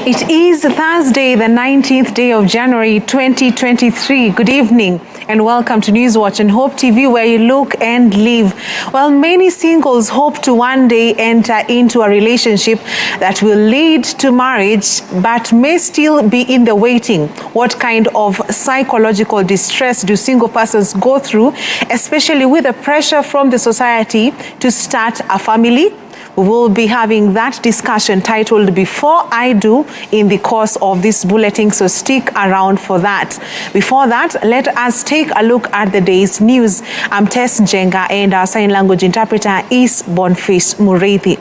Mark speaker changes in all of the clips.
Speaker 1: It is Thursday, the 19th day of January 2023. Good evening and welcome to Newswatch and Hope TV, where you look and live. Well, many singles hope to one day enter into a relationship that will lead to marriage, but may still be in the waiting. What kind of psychological distress do single persons go through, especially with the pressure from the society to start a family? We will be having that discussion titled Before I Do in the course of this bulletin, so stick around for that. Before that, let us take a look at the day's news. I'm Tess Jenga and our sign language interpreter is Boniface Mureithi.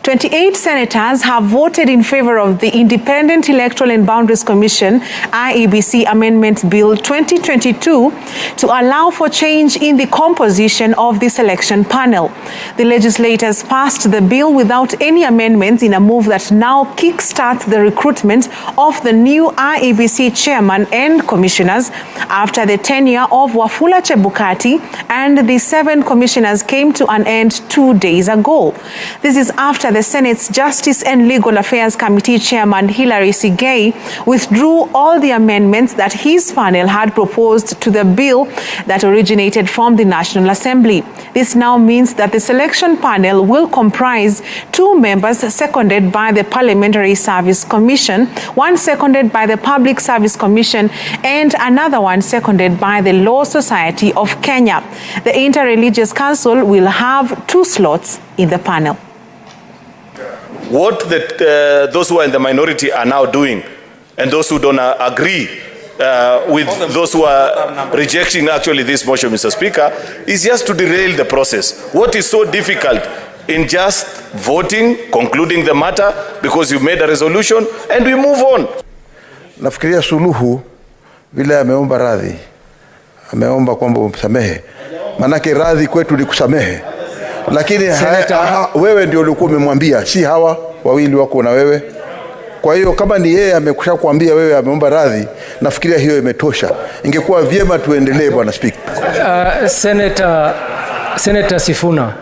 Speaker 1: 28 senators have voted in favor of the Independent Electoral and Boundaries Commission IEBC Amendment Bill 2022 to allow for change in the composition of the selection panel. The legislators passed the bill without any amendments in a move that now kickstarts the recruitment of the new IEBC chairman and commissioners after the tenure of Wafula Chebukati and the 7 commissioners came to an end 2 days ago. This is after the Senate's Justice and Legal Affairs Committee Chairman Hilary Sigei withdrew all the amendments that his panel had proposed to the bill that originated from the National Assembly. This now means that the selection panel will comprise 2 members seconded by the Parliamentary Service Commission, 1 seconded by the Public Service Commission, and another 1 seconded by the Law Society of Kenya. The Interreligious Council will have 2 slots in the panel.
Speaker 2: What those who are in the minority are now doing, and those who don't agree with those who are rejecting actually this motion, Mr. Speaker, is just to derail the process. What is so difficult in just voting, concluding the matter, because you made a resolution, and we move on?
Speaker 3: Nafikiria Suluhu vile ameomba radhi, ameomba kwamba umsamehe, manake radhi kwetu ni kusamehe. Lakini wewe ndio ulikuwa umemwambia, si hawa wawili wako na wewe. Kwa hiyo kama ni yeye amekusha kuambia wewe ameomba radhi, nafikiria hiyo imetosha. Ingekuwa vyema tuendelee, Bwana Speaker.
Speaker 4: Senator Sifuna,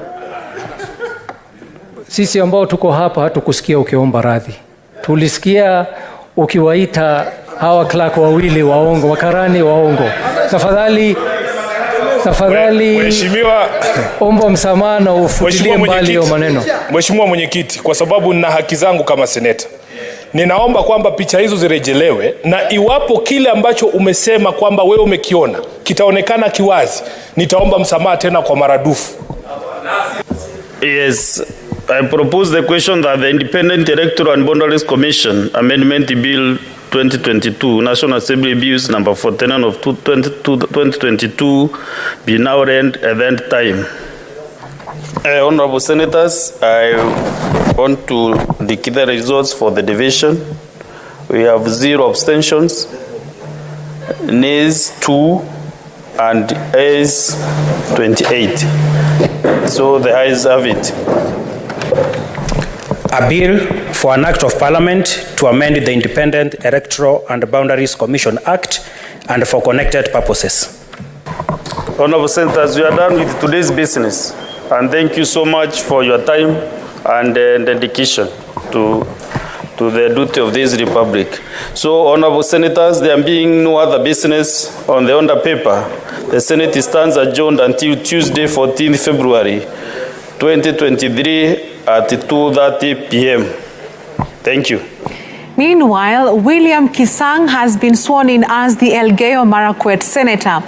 Speaker 4: sisi ambao tuko hapa hatukusikia ukiomba radhi. Tulisikia ukiwaita hawa clerk wawili waongo, wakarani waongo. Tafadhali Mheshimiwa,
Speaker 5: omba msamaha na ufutilie mbali hiyo maneno.
Speaker 4: Mheshimiwa Mwenyekiti, kwa sababu nina haki zangu kama seneta, ninaomba kwamba picha hizo zirejelewe, na iwapo kile ambacho umesema kwamba wewe umekiona kitaonekana kiwazi, nitaomba msamaha tena kwa maradufu.
Speaker 6: Yes, I propose the question that the Independent Electoral and Boundaries Commission Amendment Bill 2022, National Assembly Bills number 49 of 2022 be now read at that time. Honorable Senators, I want to declare the results for the division. We have 0 abstentions, nays 2, and ayes 28. So the ayes have it.
Speaker 7: A bill for an act of parliament to amend the Independent Electoral and Boundaries Commission Act and for connected purposes.
Speaker 6: Honorable Senators, we are done with today's business, and thank you so much for your time and dedication to the duty of this republic. So, Honorable Senators, there being no other business on the under paper, the Senate stands adjourned until Tuesday, 14th February 2023 at 2:30 p.m. Thank you.
Speaker 1: Meanwhile, William Kisang has been sworn in as the Elgeyo Marakwet senator.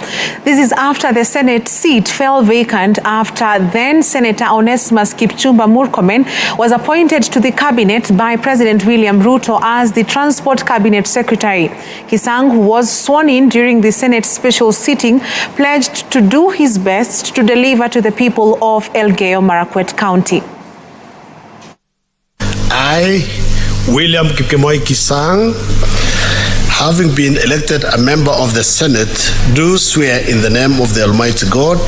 Speaker 1: This is after the Senate seat fell vacant after then Senator Onesmus Kipchumba Murkomen was appointed to the cabinet by President William Ruto as the Transport Cabinet Secretary. Kisang, who was sworn in during the Senate special sitting, pledged to do his best to deliver to the people of Elgeyo Marakwet County.
Speaker 8: I, William Kipkemoi Kisang, having been elected a member of the Senate, do swear in the name of the Almighty God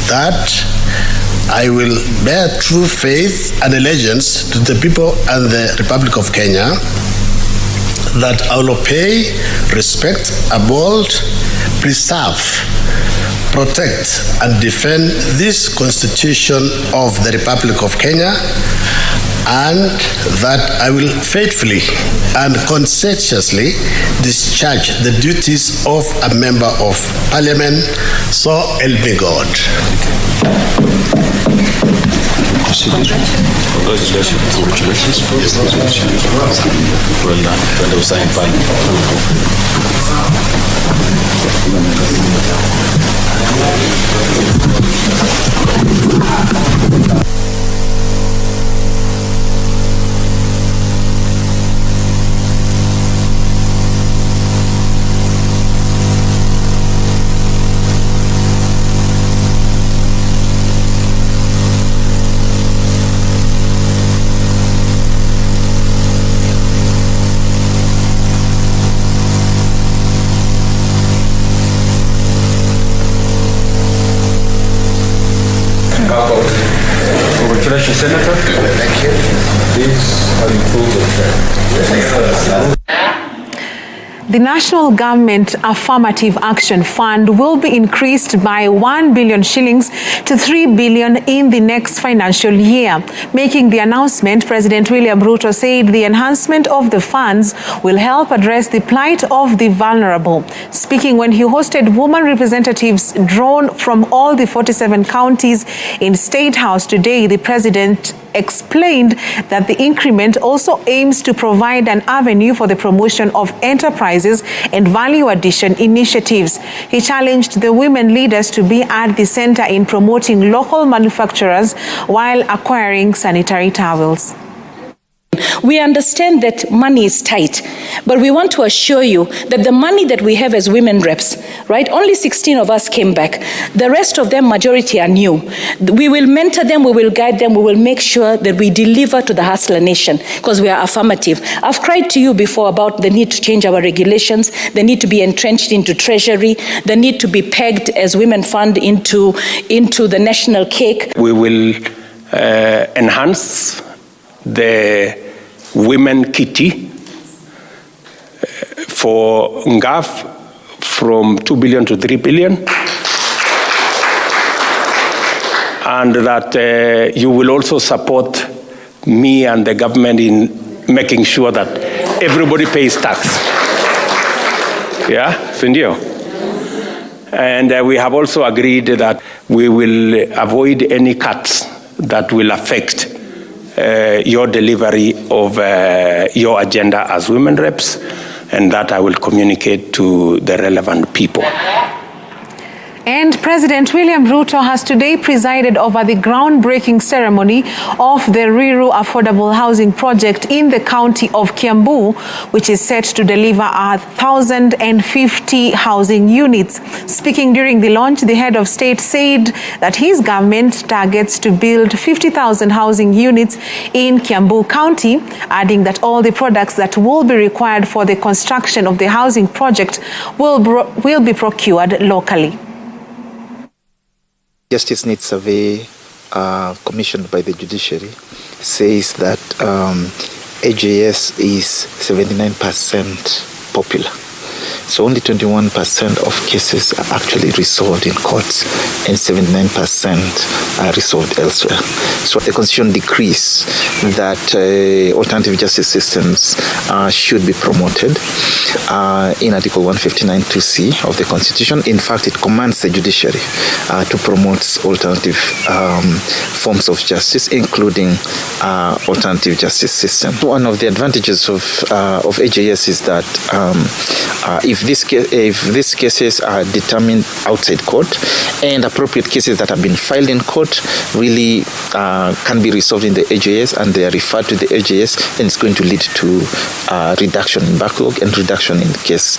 Speaker 8: that I will bear true faith and allegiance to the people and the Republic of Kenya, that I will obey, respect, uphold, preserve, protect, and defend this Constitution of the Republic of Kenya and that I will faithfully and conscientiously discharge the duties of a member of parliament. So help me God.
Speaker 9: Well done. Congratulations, Senator. Thank you. These are improved.
Speaker 1: The National Government Affirmative Action Fund will be increased by 1 billion shillings to 3 billion in the next financial year. Making the announcement, President William Ruto said the enhancement of the funds will help address the plight of the vulnerable. Speaking when he hosted women representatives drawn from all the 47 counties in State House today, the President explained that the increment also aims to provide an avenue for the promotion of enterprises and value addition initiatives. He challenged the women leaders to be at the center in promoting local manufacturers while acquiring sanitary towels.
Speaker 10: We understand that money is tight, but we want to assure you that the money that we have as women reps, right, only 16 of us came back. The rest of them, majority are new. We will mentor them, we will guide them, we will make sure that we deliver to the hustler nation because we are affirmative. I've cried to you before about the need to change our regulations, the need to be entrenched into treasury, the need to be pegged as women fund into the national cake.
Speaker 11: We will enhance the women kitty for NGAF from 2 billion to 3 billion, and that you will also support me and the government in making sure that everybody pays tax. Yeah, Sindio. And we have also agreed that we will avoid any cuts that will affect your delivery of your agenda as women reps, and that I will communicate to the relevant people.
Speaker 1: And President William Ruto has today presided over the groundbreaking ceremony of the Ruiru Affordable Housing Project in the county of Kiambu, which is set to deliver 1,050 housing units. Speaking during the launch, the head of state said that his government targets to build 50,000 housing units in Kiambu County, adding that all the products that will be required for the construction of the housing project will be procured locally.
Speaker 12: Justice Needs Survey commissioned by the judiciary says that AJS is 79% popular. So only 21% of cases are actually resolved in courts and 79% are resolved elsewhere. So the Constitution decrees that alternative justice systems should be promoted in Article 159(2)(c) of the Constitution. In fact, it commands the judiciary to promote alternative forms of justice, including alternative justice system. One of the advantages of AJS is that if these cases are determined outside court and appropriate cases that have been filed in court really can be resolved in the AJS and they are referred to the AJS, and it's going to lead to reduction in backlog and reduction in case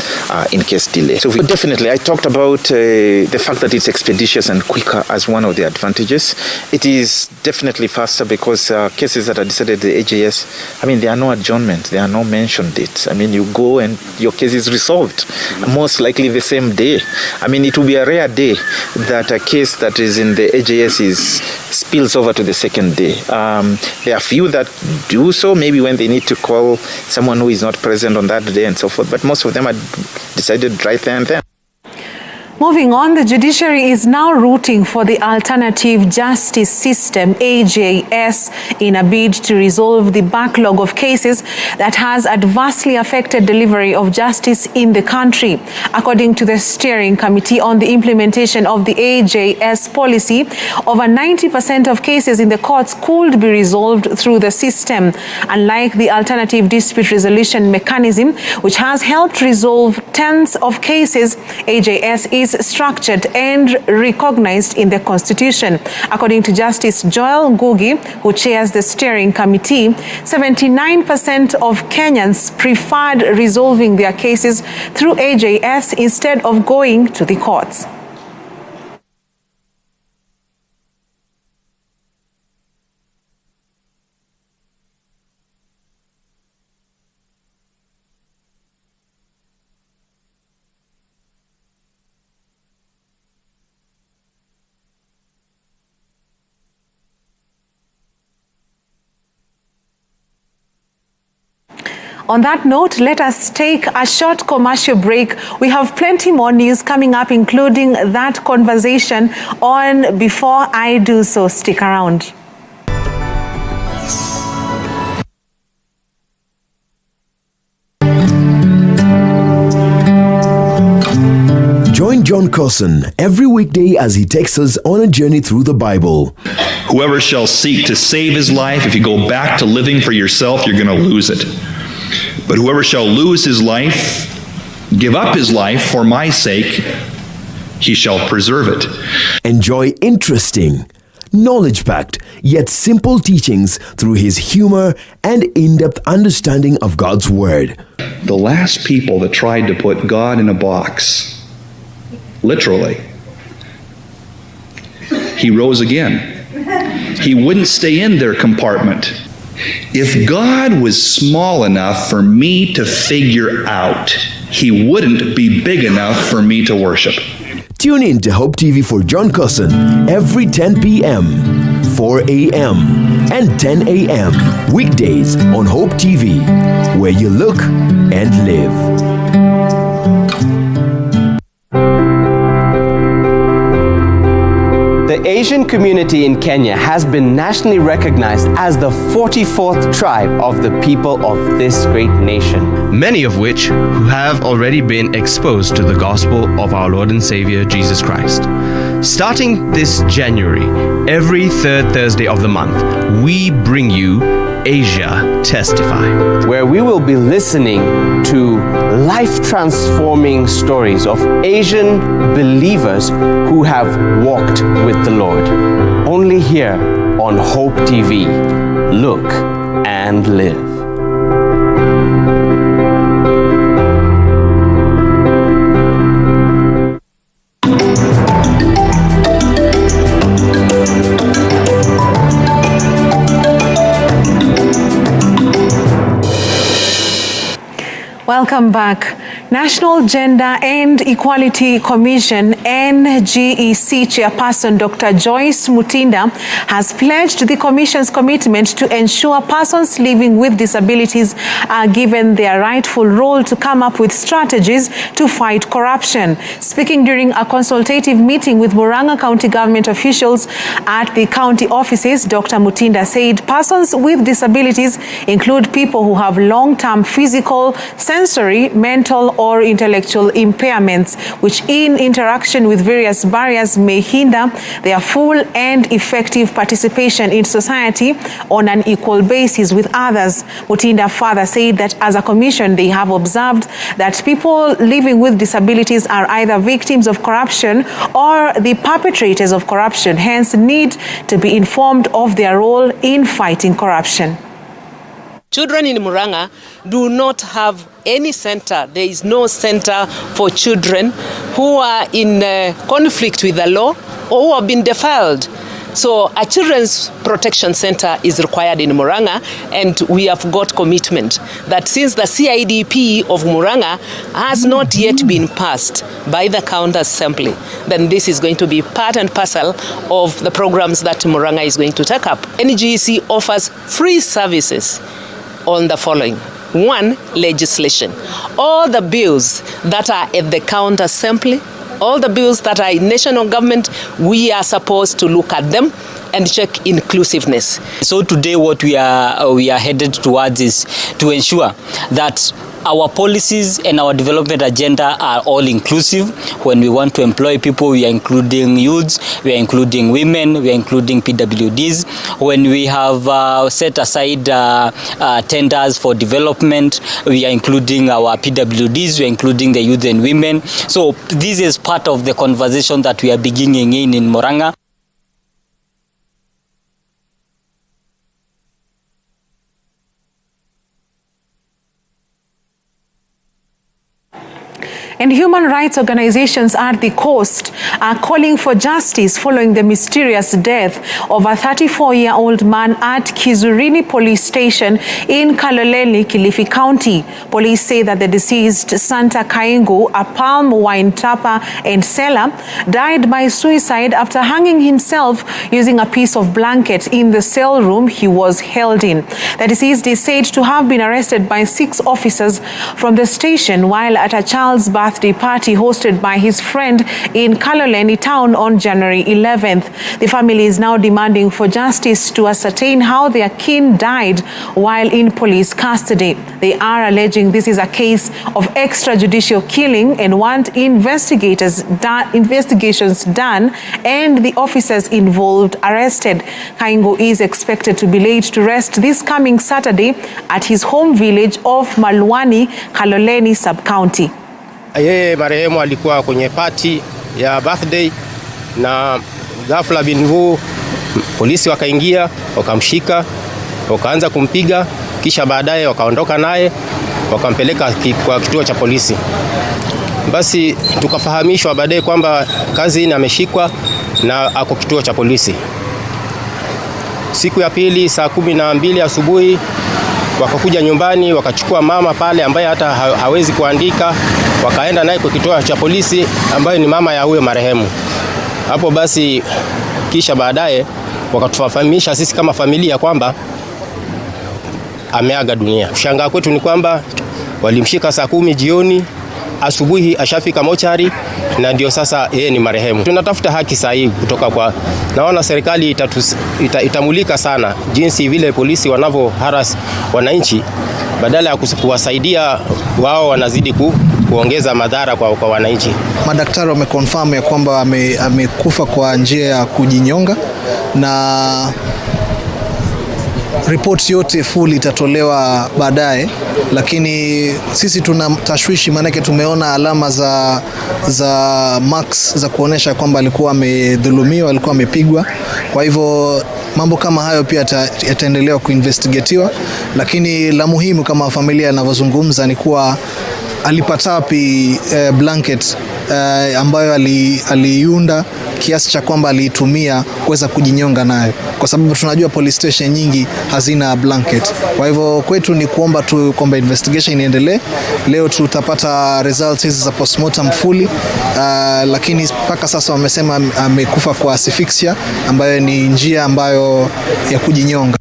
Speaker 12: delay. So definitely, I talked about the fact that it's expeditious and quicker as one of the advantages. It is definitely faster because cases that are decided at the AJS, I mean, there are no adjournments, there are no mention dates. I mean, you go and your case is resolved, most likely the same day. I mean, it will be a rare day that a case that is in the AJS spills over to the second day. There are few that do so, maybe when they need to call someone who is not present on that day and so forth, but most of them are decided right there and then.
Speaker 1: Moving on, the judiciary is now rooting for the Alternative Justice System, AJS, in a bid to resolve the backlog of cases that has adversely affected delivery of justice in the country. According to the Steering Committee on the Implementation of the AJS policy, over 90% of cases in the courts could be resolved through the system. Unlike the Alternative Dispute Resolution Mechanism, which has helped resolve tens of cases, AJS is structured and recognized in the Constitution. According to Justice Joel Ngugi, who chairs the Steering Committee, 79% of Kenyans preferred resolving their cases through AJS instead of going to the courts. On that note, let us take a short commercial break. We have plenty more news coming up, including that conversation on Before I Do So. Stick around.
Speaker 13: Join John Carson every weekday as he takes us on a journey through the Bible.
Speaker 14: Whoever shall seek to save his life, if you go back to living for yourself, you're going to lose it. But whoever shall lose his life, give up his life for my sake, he shall preserve it.
Speaker 13: Enjoy interesting, knowledge-packed, yet simple teachings through his humor and in-depth understanding of God's Word.
Speaker 14: The last people that tried to put God in a box, literally, he rose again. He wouldn't stay in their compartment. If God was small enough for me to figure out, he wouldn't be big enough for me to worship.
Speaker 13: Tune in to Hope TV for John Carson every 10 p.m., 4 a.m., and 10 a.m. weekdays on Hope TV, where you look and live.
Speaker 15: The Asian community in Kenya has been nationally recognized as the 44th tribe of the people of this great nation.
Speaker 16: Many of which who have already been exposed to the gospel of our Lord and Savior Jesus Christ. Starting this January, every third Thursday of the month, we bring you Asia Testify,
Speaker 15: where we will be listening to life-transforming stories of Asian believers who have walked with the Lord. Only here on Hope TV. Look and live.
Speaker 1: Welcome back. National Gender and Equality Commission NGEC Chairperson Dr. Joyce Mutinda has pledged the Commission's commitment to ensure persons living with disabilities are given their rightful role to come up with strategies to fight corruption. Speaking during a consultative meeting with Murang'a County government officials at the county offices, Dr. Mutinda said persons with disabilities include people who have long-term physical, sensory, mental, or intellectual impairments, which in interaction with various barriers may hinder their full and effective participation in society on an equal basis with others. Mutinda further said that as a commission, they have observed that people living with disabilities are either victims of corruption or the perpetrators of corruption, hence need to be informed of their role in fighting corruption.
Speaker 17: Children in Murang'a do not have any center. There is no center for children who are in conflict with the law or who have been defiled. So a children's protection center is required in Murang'a, and we have got commitment that since the CIDP of Murang'a has not yet been passed by the county assembly, then this is going to be part and parcel of the programs that Murang'a is going to take up. NGEC offers free services on the following. 1, legislation. All the bills that are at the county assembly all the bills that are in national government, we are supposed to look at them and check inclusiveness.
Speaker 18: So today what we are headed towards is to ensure that our policies and our development agenda are all inclusive. When we want to employ people, we are including youths, we are including women, we are including PWDs. When we have set aside tenders for development, we are including our PWDs, we are including the youth and women. So this is part of the conversation that we are beginning in Murang'a.
Speaker 1: And human rights organizations at the coast are calling for justice following the mysterious death of a 34-year-old man at Kizurini Police Station in Kaloleni, Kilifi County. Police say that the deceased Santa Kaingu, a palm wine tapper and seller, died by suicide after hanging himself using a piece of blanket in the cell room he was held in. The deceased is said to have been arrested by 6 officers from the station while at a child's birthday party hosted by his friend in Kaloleni town on January 11th. The family is now demanding for justice to ascertain how their kin died while in police custody. They are alleging this is a case of extrajudicial killing and want investigations done and the officers involved arrested. Kaingo is expected to be laid to rest this coming Saturday at his home village of Malwani, Kaloleni sub-county.
Speaker 19: Yeye marehemu alikuwa kwenye party ya birthday na ghafla binvu polisi wakaingia, wakamshika, wakaanza kumpiga, kisha baadaye wakaondoka naye, wakampeleka kwa kituo cha polisi. Basi tukafahamishwa baadaye kwamba kazi ameshikwa na ako kituo cha polisi. Siku ya pili saa 12 asubuhi wakakuja nyumbani, wakachukua mama pale ambaye hata hawezi kuandika, wakaenda naye kwa kituo cha polisi ambayo ni mama ya huyo marehemu. Hapo basi kisha baadaye wakatufahamisha sisi kama familia kwamba ameaga dunia. Kushangaa kwetu ni kwamba walimshika saa 10 jioni, asubuhi ashafika mochari na ndio sasa yeye ni marehemu. Tunatafuta haki sahihi kutoka kwa, naona serikali itamulika sana jinsi vile polisi wanavyo harass wananchi, badala ya kuwasaidia wao wanazidi kuongeza madhara kwa wananchi.
Speaker 20: Madaktari wameconfirm ya kwamba amekufa kwa njia ya kujinyonga na report yote full itatolewa baadaye, lakini sisi tuna tashwishi manake tumeona alama za marks za kuonesha kwamba alikuwa amedhulumiwa, alikuwa amepigwa. Kwa hivyo mambo kama hayo pia yataendelewa kuinvestigatiwa, lakini la muhimu kama familia inavyozungumza ni kuwa alipata wapi blanket ambayo aliiunda kiasi cha kwamba aliitumia kuweza kujinyonga nayo, kwa sababu tunajua police station nyingi hazina blanket. Kwa hivyo kwetu ni kuomba tu kwamba investigation iendelee. Leo tutapata results hizi za postmortem fully, lakini mpaka sasa wamesema amekufa kwa asphyxia ambayo ni njia ambayo ya kujinyonga.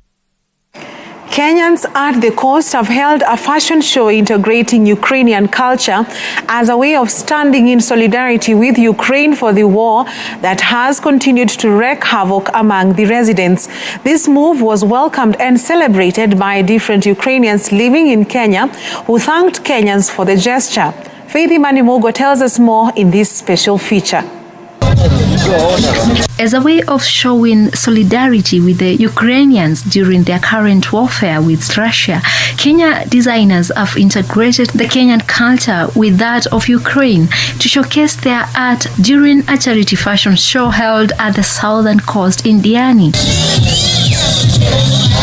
Speaker 1: Kenyans at the coast have held a fashion show integrating Ukrainian culture as a way of standing in solidarity with Ukraine for the war that has continued to wreak havoc among the residents. This move was welcomed and celebrated by different Ukrainians living in Kenya who thanked Kenyans for the gesture. Faith Manimogo tells us more in this special feature.
Speaker 21: As a way of showing solidarity with the Ukrainians during their current warfare with Russia, Kenya designers have integrated the Kenyan culture with that of Ukraine to showcase their art during a charity fashion show held at the southern coast in Diani.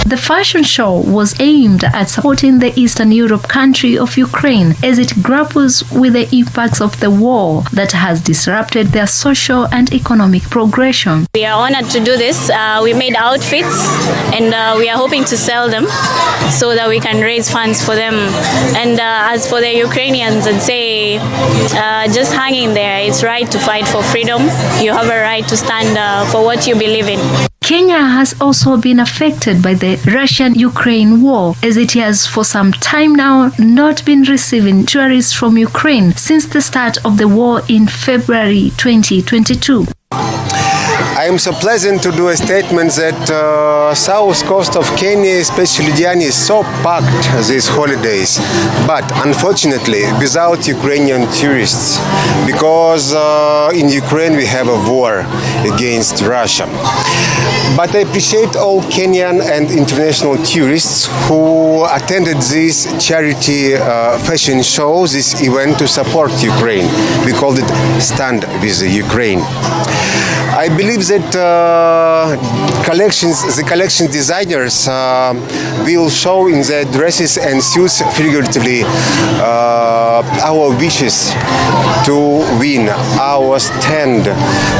Speaker 21: The fashion show was aimed at supporting the Eastern Europe country of Ukraine as it grapples with the impacts of the war that has disrupted their social and economic progression.
Speaker 22: We are honored to do this. We made outfits and we are hoping to sell them so that we can raise funds for them. And as for the Ukrainians, I'd say just hang in there. It's right to fight for freedom. You have a right to stand for what you believe in.
Speaker 21: Kenya has also been affected by the Russian-Ukraine war, as it has for some time now not been receiving tourists from Ukraine since the start of the war in February 2022.
Speaker 2: I am so pleasant to do a statement that south coast of Kenya, especially Diani, is so packed these holidays. But unfortunately, without Ukrainian tourists, because in Ukraine we have a war against Russia. But I appreciate all Kenyan and international tourists who attended this charity fashion show, this event to support Ukraine. We called it Stand with Ukraine. I believe that the collection designers will show in their dresses and suits figuratively our wishes to win, our stand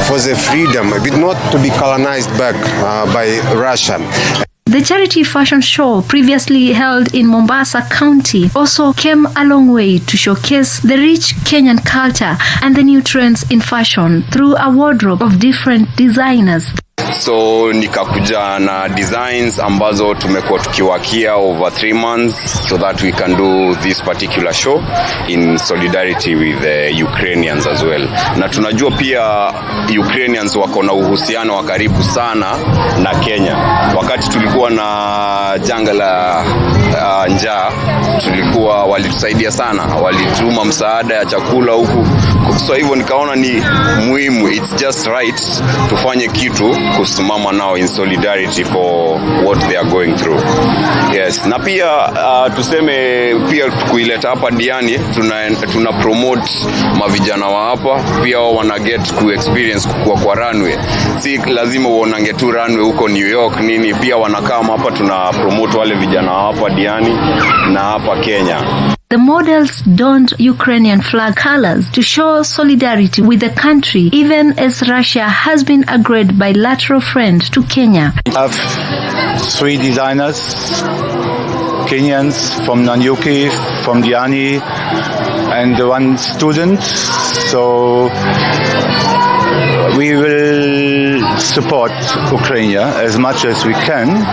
Speaker 2: for the freedom, but not to be colonized back by Russia.
Speaker 21: The charity fashion show, previously held in Mombasa County, also came a long way to showcase the rich Kenyan culture and the new trends in fashion through a wardrobe of different designers.
Speaker 3: So nikakuja na designs ambazo tumekuwa tukiwakia over 3 months so that we can do this particular show in solidarity with the Ukrainians as well. Na tunajua pia Ukrainians wako na uhusiano wa karibu sana na Kenya. Wakati tulikuwa na janga la njaa, walitusaidia sana, walituma msaada ya chakula huku. So hivyo nikaona ni muhimu, it's just right tufanye kitu kusimama nao in solidarity for what they are going through. Yes, na pia tuseme pia kuileta hapa Diani, tuna promote mavijana wa hapa, pia wana get ku experience kwa runway. Si lazima uonange tu runway huko New York nini, pia wanakaa hapa, tuna promote wale vijana wa hapa Diani na hapa Kenya.
Speaker 21: The models donned Ukrainian flag colors to show solidarity with the country, even as Russia has been a great bilateral friend to Kenya.
Speaker 23: We have 3 designers, Kenyans from Nanyuki, from Diani, and 1 student. So we will support Ukraine as much as we can.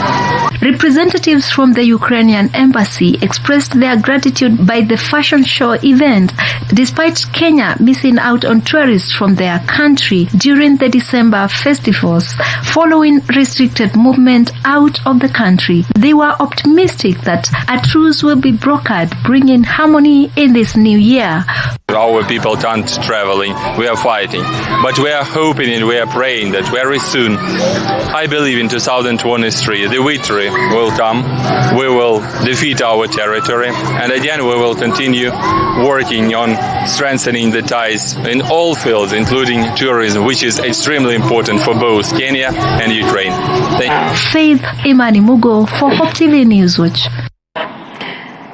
Speaker 21: Representatives from the Ukrainian embassy expressed their gratitude by the fashion show event, despite Kenya missing out on tourists from their country during the December festivals. Following restricted movement out of the country, they were optimistic that a truce will be brokered, bringing harmony in this new year.
Speaker 24: Our people can't traveling, we are fighting, but we are hoping and we are praying that very soon, I believe in 2023, the victory will come, we will defeat our territory, and again we will continue working on strengthening the ties in all fields, including tourism, which is extremely important for both Kenya and Ukraine. Thank you.
Speaker 21: Faith Imani Mugo for Hope TV Newswatch.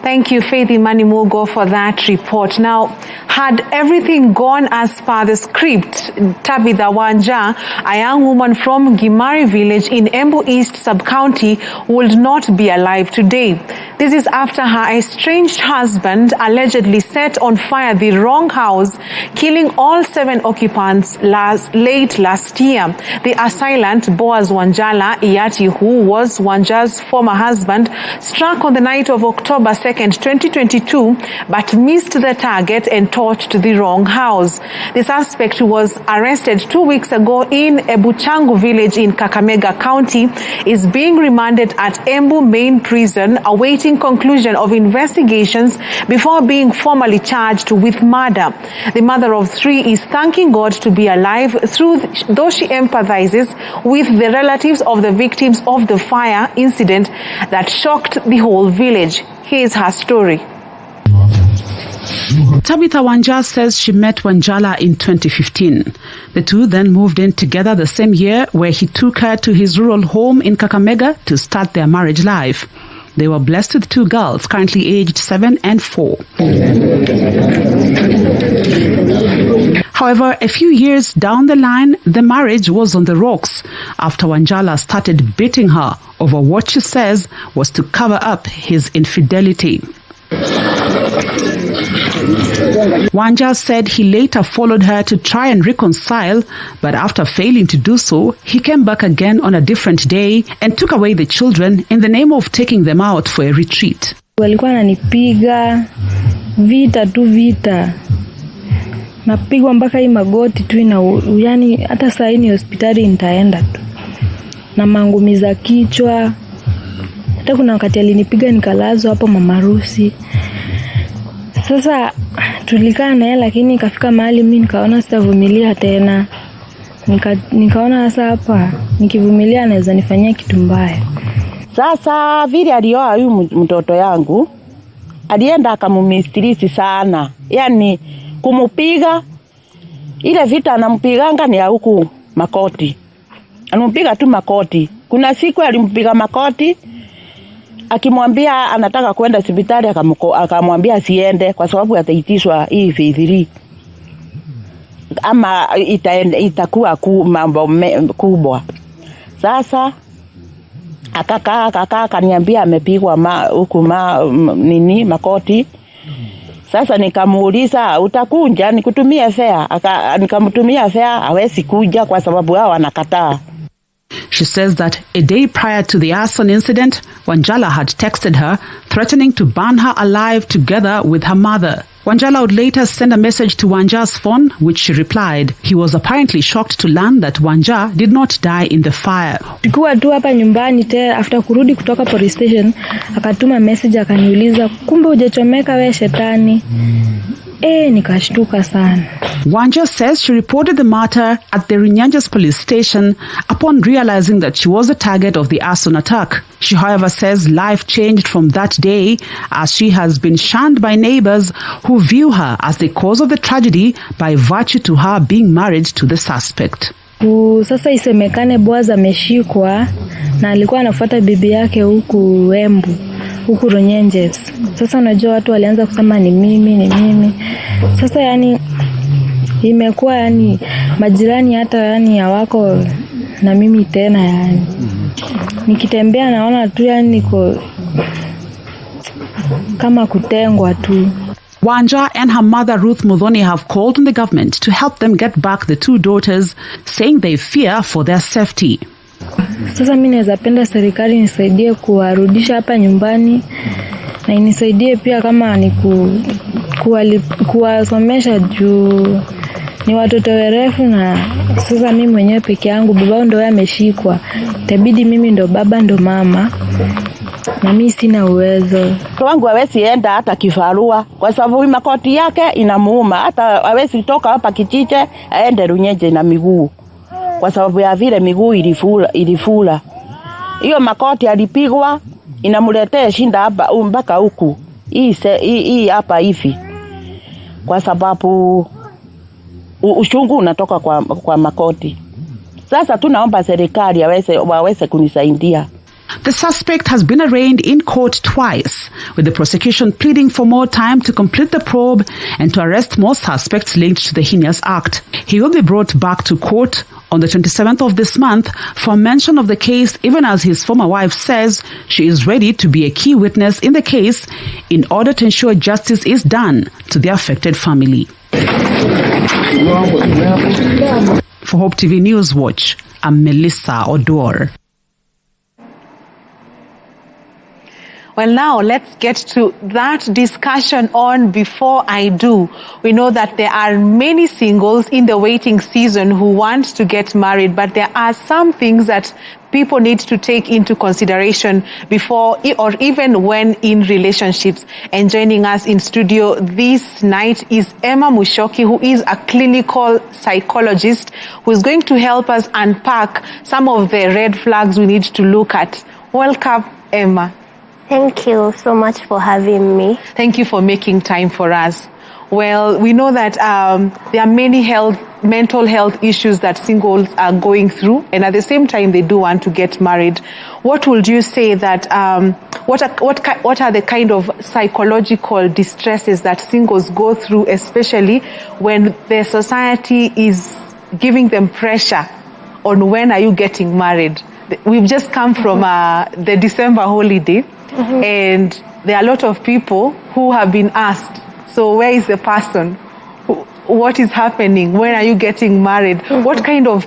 Speaker 1: Thank you, Faith Imani Mugo, for that report. Now, had everything gone as per the script, Tabitha Wanja, a young woman from Gimari village in Embu East sub-county, would not be alive today. This is after her estranged husband allegedly set on fire the wrong house, killing all 7 occupants late last year. The assailant, Boaz Wanjala Iyati, who was Wanja's former husband, struck on the night of October 2nd, 2022, but missed the target and torched the wrong house. The suspect, who was arrested 2 weeks ago in Ebuchangu village in Kakamega County, is being remanded at Embu Main Prison, awaiting conclusion of investigations before being formally charged with murder. The mother of 3 is thanking God to be alive, though she empathizes with the relatives of the victims of the fire incident that shocked the whole village. Here's her story.
Speaker 25: Tabitha Wanja says she met Wanjala in 2015. The two then moved in together the same year, where he took her to his rural home in Kakamega to start their marriage life. They were blessed with 2 girls, currently aged 7 and 4. However, a few years down the line, the marriage was on the rocks after Wanjala started beating her over what she says was to cover up his infidelity. Wanja said he later followed her to try and reconcile, but after failing to do so, he came back again on a different day and took away the children in the name of taking them out for a retreat.
Speaker 4: Walikuwa wananipiga vita. Napigwa mpaka hii magoti tu yani hata saa hii ni hospitali nitaenda tu. Na mangumiza kichwa. Hata kuna wakati alinipiga nikalazwa hapo mama Rusi. Sasa tulikaa naye lakini ikafika mahali mimi nikaona sitavumilia tena. Nikaona sasa hapa nikivumilia anaweza nifanyia kitu mbaya.
Speaker 5: Sasa vile alioa huyu mtoto yangu alienda akamumistrisi sana. Yaani kumupiga ile vita anampiganga ni ya huku Makoti. Anampiga tu Makoti. Kuna siku alimpiga Makoti akimwambia anataka kwenda hospitali akamwambia asiende kwa sababu ataitishwa hii V3 ama itakuwa mambo kubwa. Sasa akakaa akaniambia amepigwa huku Makoti. Sasa nikamuuliza utakunja nikutumie fare, nikamtumia fare hawezi kuja kwa sababu hao wanakataa.
Speaker 25: She says that a day prior to the arson incident, Wanjala had texted her, threatening to burn her alive together with her mother. Wanjala would later send a message to Wanja's phone, which she replied. He was apparently shocked to learn that Wanja did not die in the fire.
Speaker 4: Tukiwa tu hapa nyumbani after kurudi kutoka police station, akatuma message akaniuliza, kumbe hujachomeka wewe shetani. Nikashtuka sana.
Speaker 25: Wanja says she reported the matter at the Runyanjas police station upon realizing that she was the target of the arson attack. She, however, says life changed from that day as she has been shunned by neighbors who view her as the cause of the tragedy by virtue to her being married to the suspect.
Speaker 4: Sasa isemekane Boaz ameshikwa na alikuwa anafuata bibi yake huku Embu, huku Runyanjas. Sasa unajua watu walianza kusema ni mimi. Sasa yani imekuwa yani majirani hata yani hawako na mimi tena yani. Nikitembea naona tu yani niko kama kutengwa tu.
Speaker 25: Wanja and her mother Ruth Muthoni have called on the government to help them get back the two daughters, saying they fear for their safety.
Speaker 4: Sasa mimi naweza penda serikali nisaidie kuwarudisha hapa nyumbani na inisaidie pia kama ni kuwasomesha juu ni watoto werefu na sasa mimi mwenyewe peke yangu baba ndo ameshikwa. Itabidi mimi ndo baba ndo mama. Na mimi sina uwezo.
Speaker 5: Wangu hawezi enda hata kifarua kwa sababu Makoti yake inamuuma, hata hawezi toka hapa Kichiche aende Runyenje na miguu kwa sababu ya vile miguu ilifura. Hiyo Makoti alipigwa inamletea shinda hapa mpaka huku. Hii hapa hivi. Kwa sababu ushungu unatoka kwa Makoti. Sasa tunaomba serikali waweze kunisaidia.
Speaker 25: The suspect has been arraigned in court twice, with the prosecution pleading for more time to complete the probe and to arrest more suspects linked to the heinous act. He will be brought back to court on the 27th of this month for mention of the case, even as his former wife says she is ready to be a key witness in the case in order to ensure justice is done to the affected family. For Hope TV Newswatch, I'm Melissa Odor.
Speaker 1: Well, now let's get to that discussion on Before I Do. We know that there are many singles in the waiting season who want to get married, but there are some things that people need to take into consideration before or even when in relationships. And joining us in studio this night is Emma Mushoki, who is a clinical psychologist who is going to help us unpack some of the red flags we need to look at. Welcome, Emma.
Speaker 6: Thank you so much for having me.
Speaker 1: Thank you for making time for us. Well, we know that there are many mental health issues that singles are going through, and at the same time they do want to get married. What would you say that what are the kind of psychological distresses that singles go through, especially when the society is giving them pressure on when are you getting married? We've just come from the December holiday. Mm-hmm. And there are a lot of people who have been asked, so where is the person? What is happening? When are you getting married? What kind of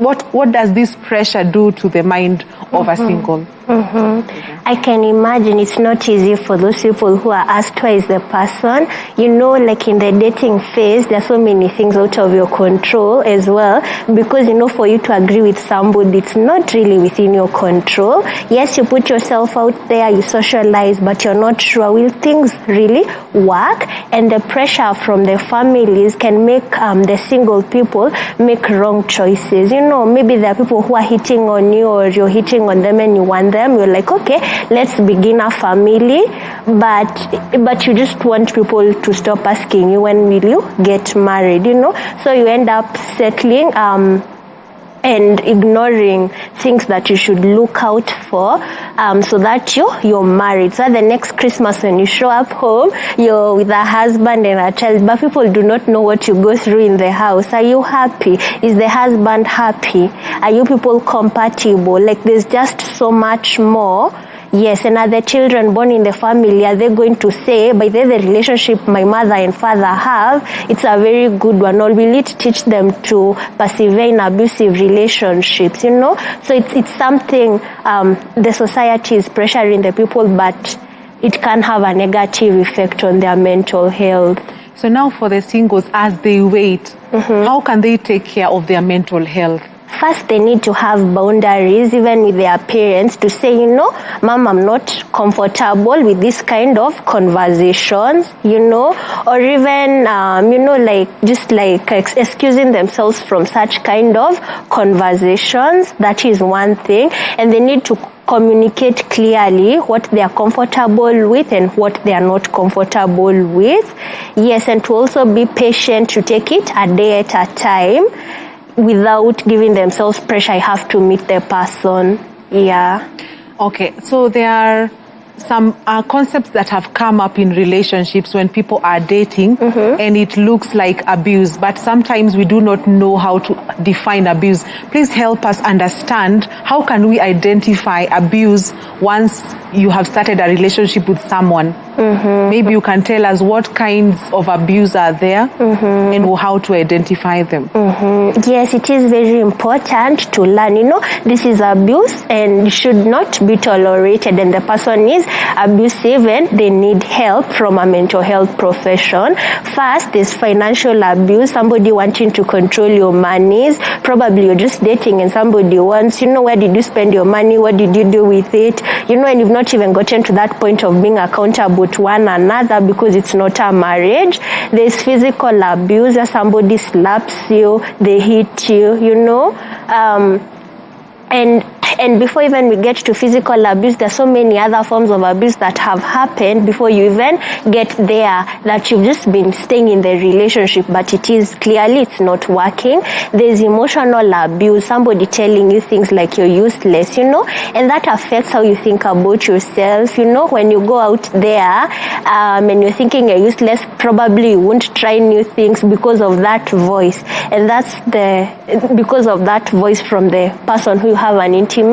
Speaker 1: what does this pressure do to the mind of a single?
Speaker 6: I can imagine it's not easy for those people who are asked where is the person. You know, like in the dating phase, there are so many things out of your control as well, because, you know, for you to agree with somebody, it's not really within your control. Yes, you put yourself out there, you socialize, but you're not sure will things really work, and the pressure from the families can make the single people make wrong choices. You know, maybe there are people who are hitting on you, or you're hitting on them and you want them. You're like, okay, let's begin a family, but you just want people to stop asking you, when will you get married, you know? So you end up settling and ignoring things that you should look out for, so that you're married. So the next Christmas when you show up home, you're with a husband and a child, but people do not know what you go through in the house. Are you happy? Is the husband happy? Are you people compatible? Like, there's just so much more. Yes, and are the children born in the family, are they going to say, by the relationship my mother and father have, it's a very good one, or will it teach them to persevere in abusive relationships, you know? So it's something the society is pressuring the people, but it can have a negative effect on their mental health.
Speaker 1: So now for the singles, as they wait, how can they take care of their mental health?
Speaker 6: First, they need to have boundaries, even with their parents, to say, you know, Mom, I'm not comfortable with this kind of conversations, you know, or even, you know, like, just like excusing themselves from such kind of conversations. That is one thing. And they need to communicate clearly what they are comfortable with and what they are not comfortable with. Yes, and to also be patient, to take it a day at a time, without giving themselves pressure. I have to meet the person. Yeah.
Speaker 1: Okay, so there are some concepts that have come up in relationships when people are dating, and it looks like abuse, but sometimes we do not know how to define abuse. Please help us understand, how can we identify abuse once you have started a relationship with someone? Maybe you can tell us what kinds of abuse are there and how to identify them.
Speaker 6: Yes, it is very important to learn, you know, this is abuse and should not be tolerated, and the person is abusive and they need help from a mental health profession. First is financial abuse, somebody wanting to control your monies. Probably you're just dating and somebody wants, you know, where did you spend your money? What did you do with it? You know, and you've not even gotten to that point of being accountable to one another, because it's not a marriage. There's physical abuse, where somebody slaps you, they hit you, you know, and before even we get to physical abuse, there's so many other forms of abuse that have happened before you even get there, that you've just been staying in the relationship, but it is clearly it's not working. There's emotional abuse, somebody telling you things like you're useless, you know, and that affects how you think about yourself. You know, when you go out there and you're thinking you're useless, probably you won't try new things because of that voice, and that's because of that voice from the person who you have an intimate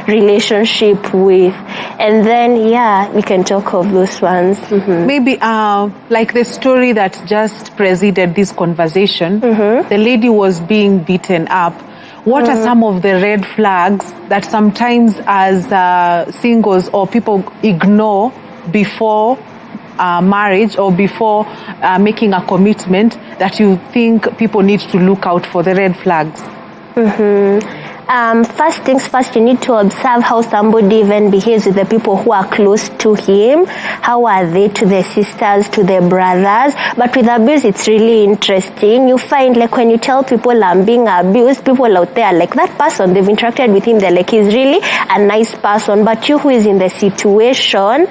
Speaker 6: relationship with. And then, yeah, we can talk of those ones.
Speaker 1: Maybe like the story that just preceded this conversation, the lady was being beaten up. What are some of the red flags that sometimes as singles or people ignore before marriage or before making a commitment, that you think people need to look out for, the red flags?
Speaker 6: First things first, you need to observe how somebody even behaves with the people who are close to him. How are they to their sisters, to their brothers? But with abuse, it's really interesting. You find, like, when you tell people I'm being abused, people out there, like, that person, they've interacted with him, they're like, he's really a nice person. But you who is in the situation,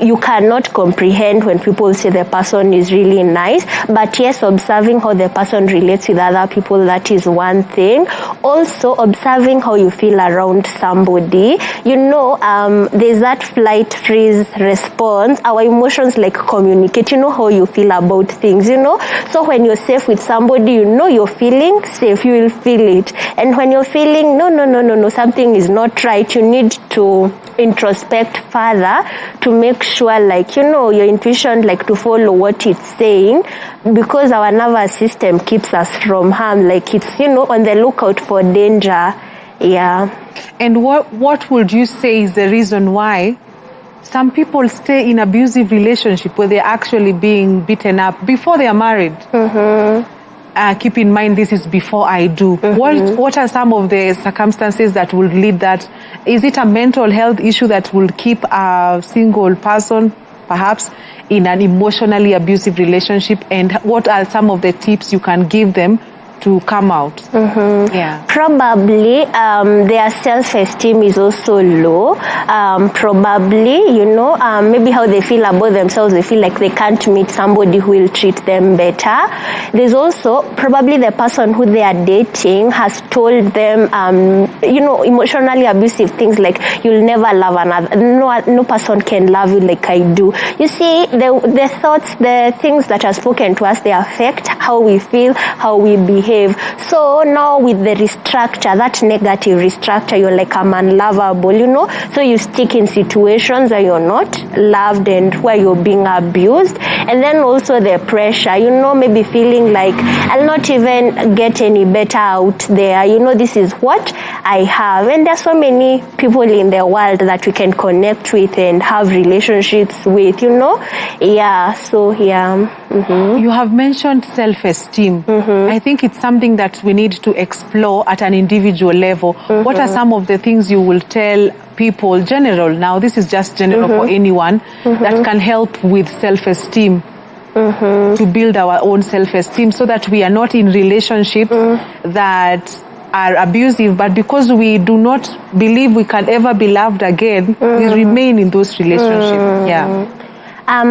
Speaker 6: you cannot comprehend when people say the person is really nice. But yes, observing how the person relates with other people, that is one thing. Also, observing how you feel around somebody. You know, there's that flight, freeze response. Our emotions like communicate. You know how you feel about things, you know. So when you're safe with somebody, you know you're feeling safe, you will feel it. And when you're feeling, no, something is not right, you need to introspect further to make sure, like, you know, your intuition, like, to follow what it's saying, because our nervous system keeps us from harm. Like, it's, you know, on the lookout for danger. Yeah.
Speaker 1: And what would you say is the reason why some people stay in abusive relationship where they're actually being beaten up before they are married? Keep in mind, this is before I do. What are some of the circumstances that will lead that? Is it a mental health issue that will keep a single person perhaps in an emotionally abusive relationship? And what are some of the tips you can give them to come out? Yeah.
Speaker 6: Probably their self-esteem is also low. Probably, you know, maybe how they feel about themselves, they feel like they can't meet somebody who will treat them better. There's also probably the person who they are dating has told them, you know, emotionally abusive things like, you'll never love another. No person can love you like I do. You see, the thoughts, the things that are spoken to us, they affect how we feel, how we behave. So now with the restructure, that negative restructure, you're like, I'm unlovable, you know. So you stick in situations where you're not loved and where you're being abused. And then also the pressure, you know, maybe feeling like I'll not even get any better out there. You know, this is what I have. And there's so many people in the world that we can connect with and have relationships with, you know. Yeah, so yeah.
Speaker 1: You have mentioned self-esteem. I think it's something that we need to explore at an individual level. What are some of the things you will tell people, general, now this is just general for anyone, that can help with self-esteem, to build our own self-esteem so that we are not in relationships that are abusive, but because we do not believe we can ever be loved again, we remain in those relationships. Yeah.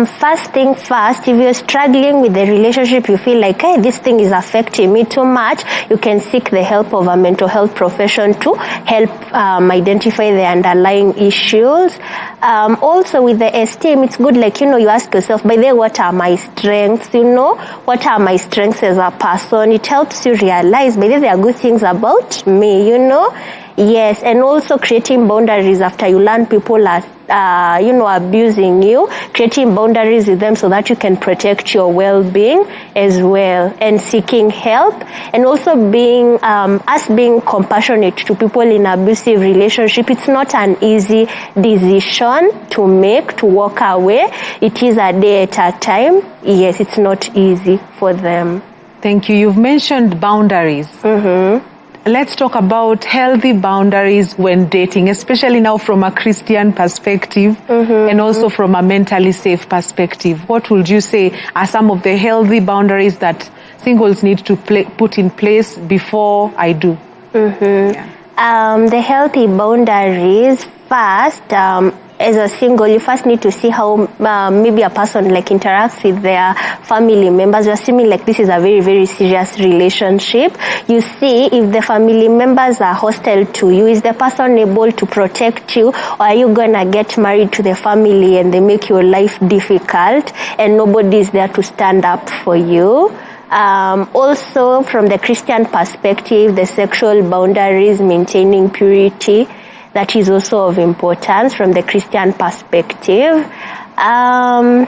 Speaker 6: First thing first, if you're struggling with the relationship, you feel like, hey, this thing is affecting me too much, you can seek the help of a mental health profession to help identify the underlying issues. Also with the esteem, it's good, like, you know, you ask yourself, by the way, what are my strengths, you know, what are my strengths as a person? It helps you realize, by the way, there are good things about me, you know. Yes, and also creating boundaries after you learn people are, you know, abusing you, creating boundaries with them so that you can protect your well-being as well, and seeking help, and also being, us being compassionate to people in abusive relationship. It's not an easy decision to make, to walk away. It is a day at a time. Yes, it's not easy for them.
Speaker 1: Thank you. You've mentioned boundaries. Let's talk about healthy boundaries when dating, especially now from a Christian perspective and also from a mentally safe perspective. What would you say are some of the healthy boundaries that singles need to put in place before I do?
Speaker 6: The healthy boundaries, first, as a single, you first need to see how maybe a person like interacts with their family members. You're assuming like this is a very, very serious relationship. You see if the family members are hostile to you. Is the person able to protect you, or are you gonna get married to the family and they make your life difficult and nobody is there to stand up for you? Also, from the Christian perspective, the sexual boundaries, maintaining purity, that is also of importance from the Christian perspective. Yeah,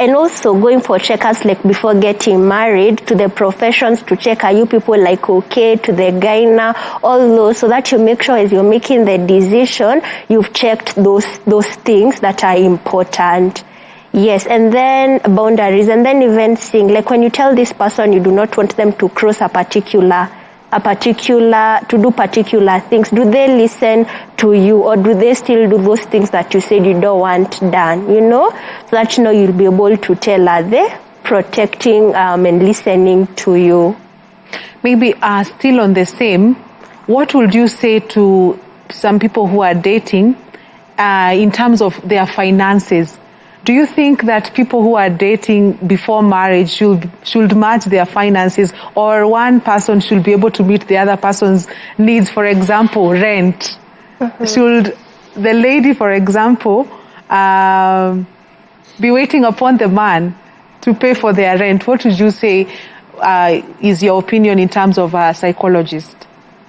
Speaker 6: and also going for checkups like before getting married, to the professions to check, are you people like okay, to the gyna, all those, so that you make sure as you're making the decision, you've checked those things that are important. Yes, and then boundaries, and then even seeing, like when you tell this person you do not want them to cross to do particular things, do they listen to you, or do they still do those things that you said you don't want done, you know, so that, you know, you'll be able to tell, are they protecting and listening to you?
Speaker 1: Maybe still on the same, what would you say to some people who are dating in terms of their finances? Do you think that people who are dating before marriage should match their finances, or one person should be able to meet the other person's needs? For example, rent. Should the lady, for example, be waiting upon the man to pay for their rent? What would you say is your opinion in terms of a psychologist?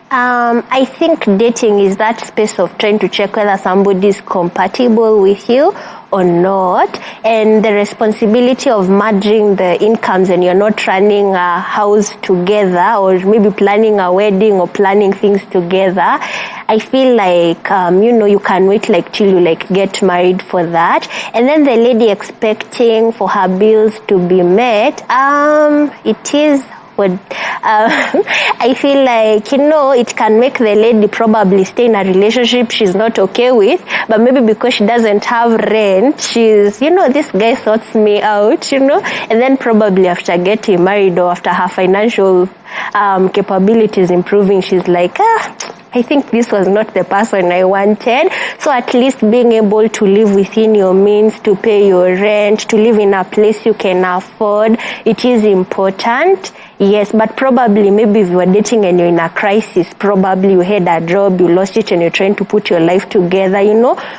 Speaker 6: I think dating is that space of trying to check whether somebody is compatible with you or not, and the responsibility of merging the incomes, and you're not running a house together, or maybe planning a wedding or planning things together. I feel like you can wait like till you like get married for that, and then the lady expecting for her bills to be met. It is what I feel like, it can make the lady probably stay in a relationship she's not okay with, but maybe because she doesn't have rent, she's, this guy sorts me out, and then probably after getting married or after her financial capabilities improving, she's like, I think this was not the person I wanted. So at least being able to live within your means, to pay your rent, to live in a place you can afford, it is important. Yes, but probably maybe if you are dating and you're in a crisis, probably you had a job, you lost it, and you're trying to put your life together,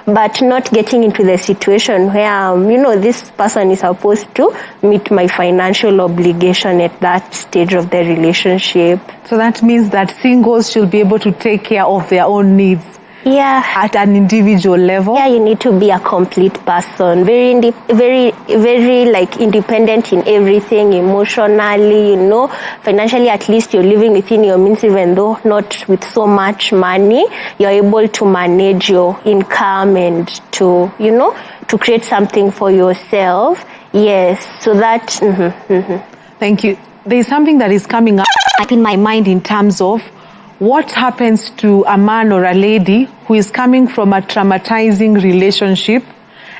Speaker 6: but not getting into the situation where, this person is supposed to meet my financial obligation at that stage of the relationship.
Speaker 1: So that means that singles should be able to take care of their own needs.
Speaker 6: Yeah.
Speaker 1: At an individual level.
Speaker 6: Yeah, you need to be a complete person, very, very like independent in everything, emotionally, financially. At least you're living within your means, even though not with so much money. You're able to manage your income and to, to create something for yourself. Yes, so that.
Speaker 1: Thank you. There's something that is coming up in my mind in terms of what happens to a man or a lady who is coming from a traumatizing relationship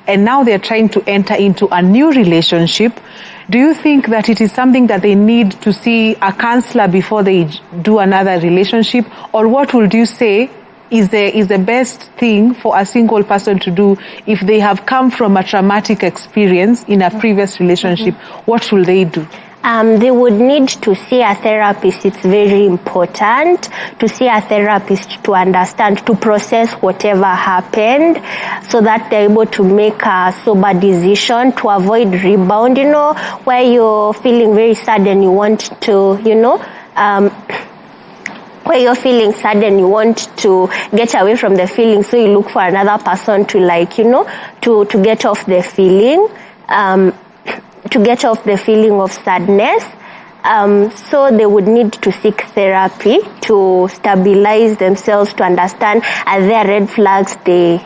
Speaker 1: and now they're trying to enter into a new relationship. Do you think that it is something that they need to see a counselor before they do another relationship? Or what would you say is the best thing for a single person to do if they have come from a traumatic experience in a previous relationship? What should they do?
Speaker 6: They would need to see a therapist. It's very important to see a therapist to understand, to process whatever happened, so that they're able to make a sober decision to avoid rebound, where you're feeling very sad and you want to, where you're feeling sad and you want to get away from the feeling, so you look for another person to to get off the feeling. To get off the feeling of sadness. So they would need to seek therapy to stabilize themselves, to understand are there red flags they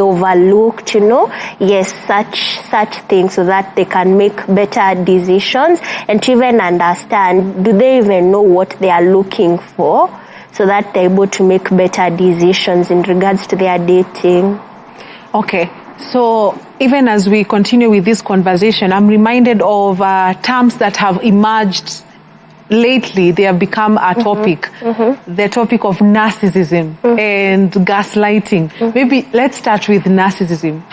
Speaker 6: overlooked, yes, such things, so that they can make better decisions, and to even understand, do they even know what they are looking for, so that they're able to make better decisions in regards to their dating.
Speaker 1: Okay. So even as we continue with this conversation, I'm reminded of terms that have emerged lately. They have become a topic, the topic of narcissism and gaslighting. Maybe let's start with narcissism.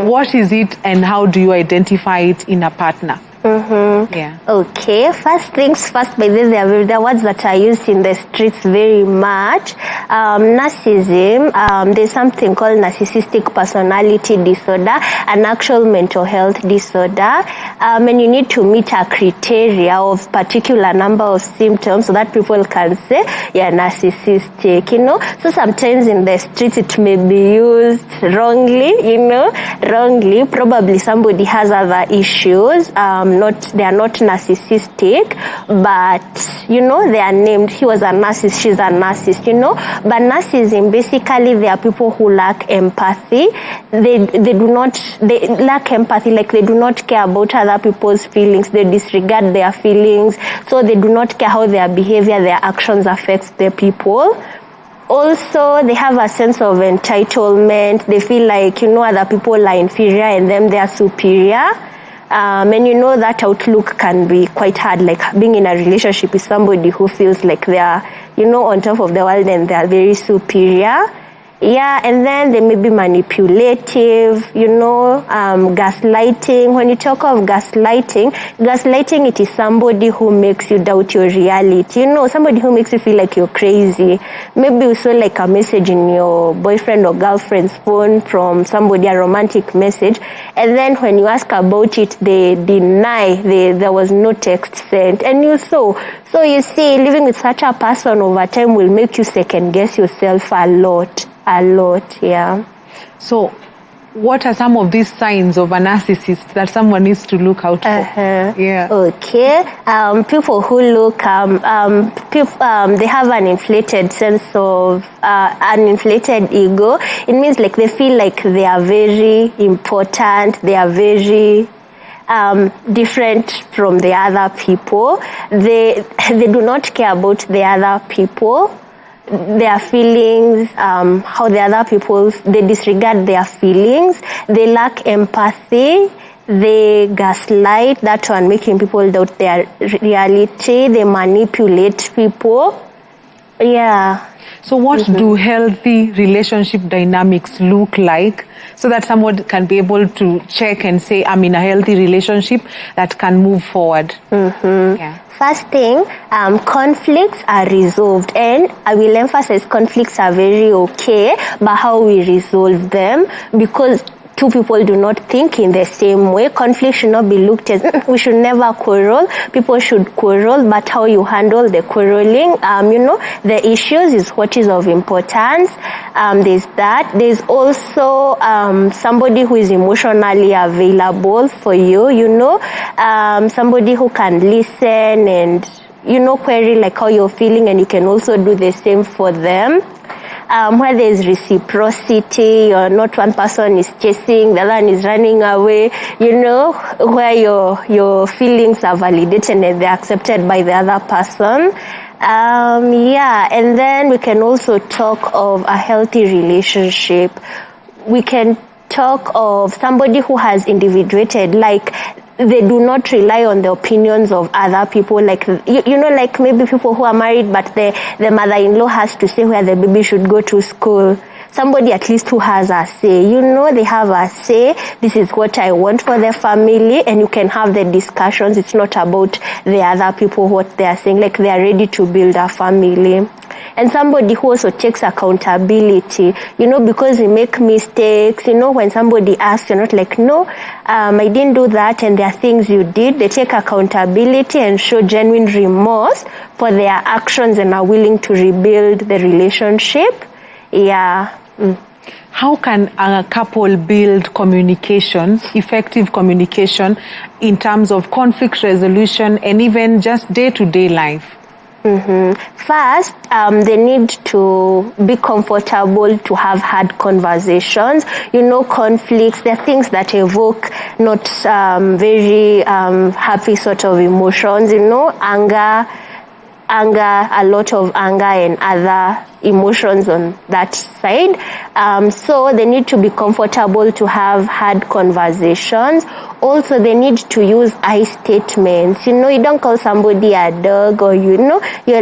Speaker 1: What is it and how do you identify it in a partner? Yeah.
Speaker 6: Okay, first things first, by this, there are words that are used in the streets very much. Narcissism, there's something called narcissistic personality disorder, an actual mental health disorder, and you need to meet a criteria of particular number of symptoms so that people can say you're narcissistic, So sometimes in the streets it may be used wrongly, wrongly. Probably somebody has other issues, they are not narcissistic, but they are named, he was a narcissist, she's a narcissist, But narcissism, basically, they are people who lack empathy. They lack empathy, like they do not care about other people's feelings, they disregard their feelings, so they do not care how their behavior, their actions affects the people. Also, they have a sense of entitlement. They feel like, other people are inferior and them they are superior. And that outlook can be quite hard, like being in a relationship with somebody who feels like they are, on top of the world and they are very superior. Yeah, and then they may be manipulative, gaslighting. When you talk of gaslighting, it is somebody who makes you doubt your reality. Somebody who makes you feel like you're crazy. Maybe you saw like a message in your boyfriend or girlfriend's phone from somebody, a romantic message, and then when you ask about it, they deny there was no text sent. And you saw. So you see, living with such a person over time will make you second guess yourself a lot, yeah.
Speaker 1: So what are some of these signs of a narcissist that someone needs to look out for? Yeah.
Speaker 6: Okay. People who look, they have an inflated sense of, an inflated ego. It means like they feel like they are very important, they are very different from the other people. They do not care about the other people, their feelings, how the other people, they disregard their feelings. They lack empathy. They gaslight, that one, making people doubt their reality. They manipulate people. Yeah.
Speaker 1: So what do healthy relationship dynamics look like so that someone can be able to check and say, I'm in a healthy relationship that can move forward? Yeah.
Speaker 6: First thing, conflicts are resolved, and I will emphasize conflicts are very okay, but how we resolve them, because two people do not think in the same way. Conflict should not be looked as, we should never quarrel. People should quarrel, but how you handle the quarreling, the issues is what is of importance. There's that. There's also somebody who is emotionally available for you, somebody who can listen and, query like how you're feeling, and you can also do the same for them. Where there is reciprocity, or not one person is chasing, the other one is running away, where your feelings are validated and they're accepted by the other person. And then we can also talk of a healthy relationship. We can talk of somebody who has individuated, like they do not rely on the opinions of other people, like like maybe people who are married, but the mother-in-law has to say where the baby should go to school. Somebody at least who has a say, they have a say. This is what I want for the family, and you can have the discussions. It's not about the other people, what they are saying, like they are ready to build a family. And somebody who also takes accountability, because we make mistakes, when somebody asks, you're not like, no, I didn't do that, and there are things you did. They take accountability and show genuine remorse for their actions and are willing to rebuild the relationship. Yeah.
Speaker 1: How can a couple build communication, effective communication, in terms of conflict resolution and even just day-to-day life?
Speaker 6: First, they need to be comfortable to have hard conversations. Conflicts, they're things that evoke not very happy sort of emotions, anger, a lot of anger and other emotions on that side. So they need to be comfortable to have hard conversations. Also, they need to use I statements. You don't call somebody a dog, or you're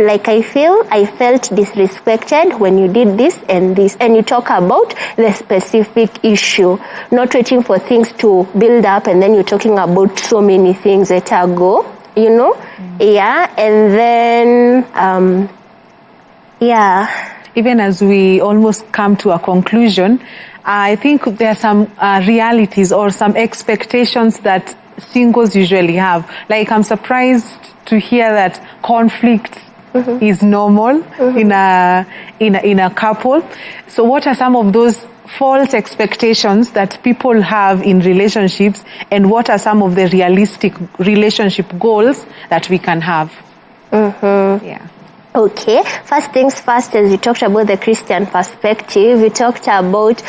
Speaker 6: like, I felt disrespected when you did this and this, and you talk about the specific issue, not waiting for things to build up and then you're talking about so many things that go. Yeah, and then,
Speaker 1: Even as we almost come to a conclusion, I think there are some realities or some expectations that singles usually have. Like, I'm surprised to hear that conflict is normal in a couple. So what are some of those false expectations that people have in relationships, and what are some of the realistic relationship goals that we can have? Yeah.
Speaker 6: Okay, first things first, as we talked about the Christian perspective, we talked about